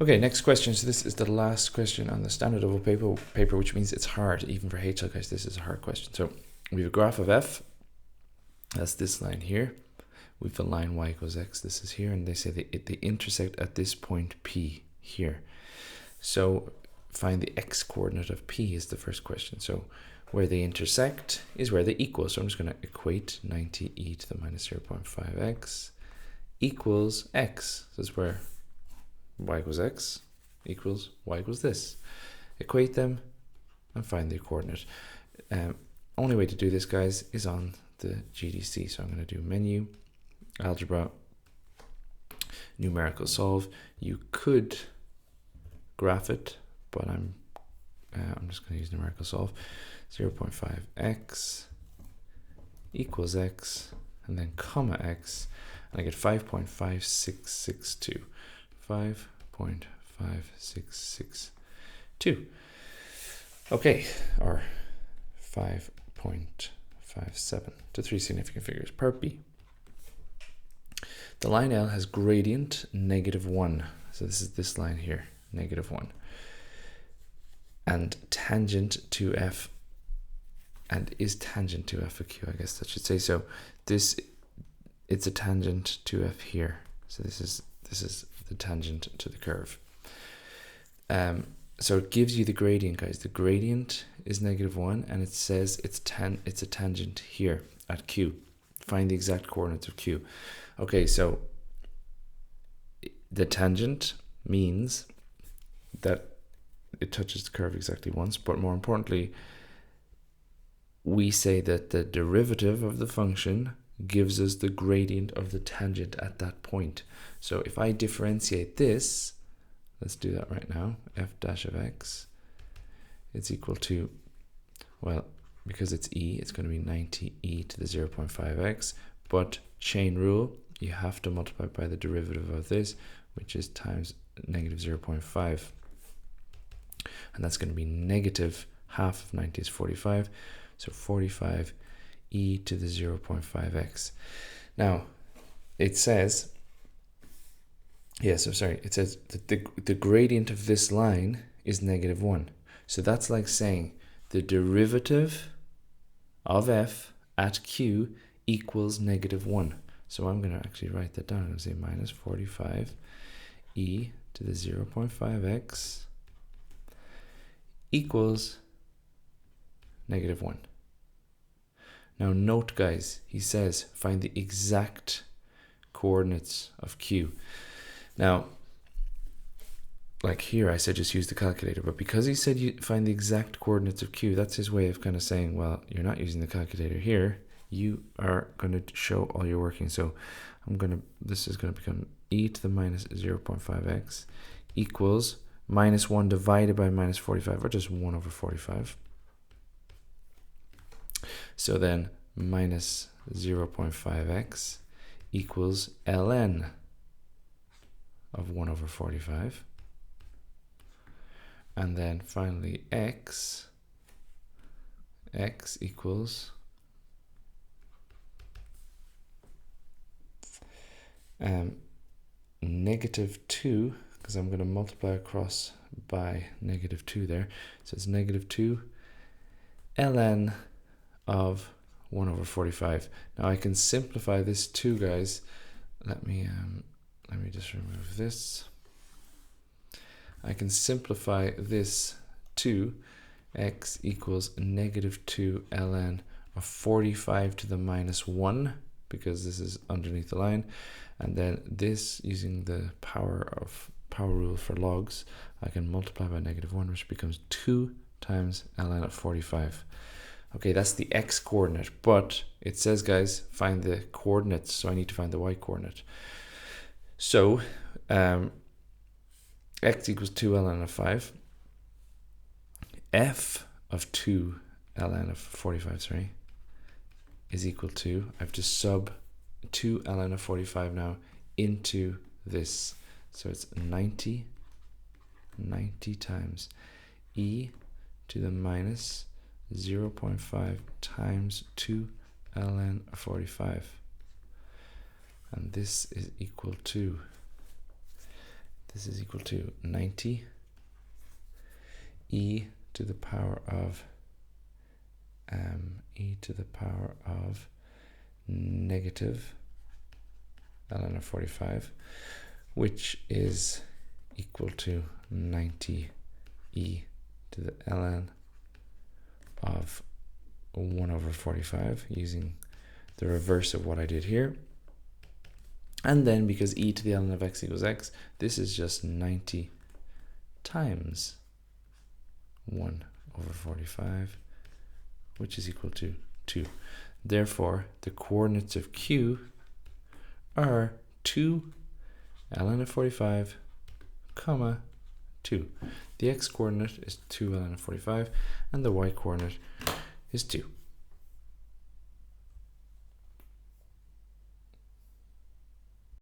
Okay, next question. So this is the last question on the standard oval paper, which means it's hard. Even for HL guys, this is a hard question. So we have a graph of f. That's this line here. We have a line y equals x. This is here. And they say they intersect at this point P here. So find the x coordinate of P is the first question. So where they intersect is where they equal. So I'm just going to equate 90e to the minus 0.5x equals x. So that's where y equals x equals y equals this. Equate them and find the coordinate. Only way to do this, guys, is on the GDC. So I'm going to do menu, algebra, numerical solve. You could graph it, but I'm just going to use numerical solve. 0.5x equals x, and then comma x, and I get 5.5662. 5.5662. Okay, or 5.57 to 3 significant figures. Part B. The line L has gradient -1. So this is this line here, -1. And tangent to f, and is tangent to f of q, I guess that should say. So it's a tangent to f here. So this is the tangent to the curve. So it gives you the gradient, guys. The gradient is -1, and it says it's a tangent here at q. Find the exact coordinates of q. Okay, so the tangent means that it touches the curve exactly once, but more importantly, we say that the derivative of the function gives us the gradient of the tangent at that point. So if I differentiate this, let's do that right now, f dash of x, it's equal to, well, because it's e, it's going to be 90e to the 0.5x, but chain rule, you have to multiply by the derivative of this, which is times -0.5. And that's going to be negative half of 90 is 45. So 45 e to the 0.5x. Now, it says, it says that the gradient of this line is -1. So that's like saying the derivative of f at q equals -1. So I'm going to actually write that down. I'm going to say minus 45 e to the 0.5x equals -1. Now note, guys, he says find the exact coordinates of q. Now, like here I said just use the calculator, but because he said you find the exact coordinates of q, that's his way of kind of saying, well, you're not using the calculator here, you are going to show all your working. So this is going to become e to the minus 0.5x equals -1 divided by minus 45, or just 1 over 45. So then minus 0.5x equals ln of 1 over 45. And then finally x equals -2, because I'm going to multiply across by -2 there. So it's -2 ln of 1 over 45. Now I can simplify this too, guys. Let me just remove this. I can simplify this to x equals -2 ln of 45 to the -1, because this is underneath the line, and then this, using the power rule for logs, I can multiply by -1, which becomes 2 times ln of 45. Okay, that's the x coordinate, but it says, guys, find the coordinates, so I need to find the y coordinate. So x equals 2 ln of 5. F of 2 ln of 45, is equal to, I have to sub 2 ln of 45 now into this. So it's 90 times e to the minus 0.5 times 2 ln of 45. And this is equal to this is equal to 90 e to the power of negative ln of 45, which is equal to 90 e to the ln of 1 over 45, using the reverse of what I did here. And then because e to the ln of x equals x, this is just 90 times 1 over 45, which is equal to 2. Therefore, the coordinates of q are 2 ln of 45, comma 2. The x coordinate is 2 ln of 45, and the y coordinate is 2.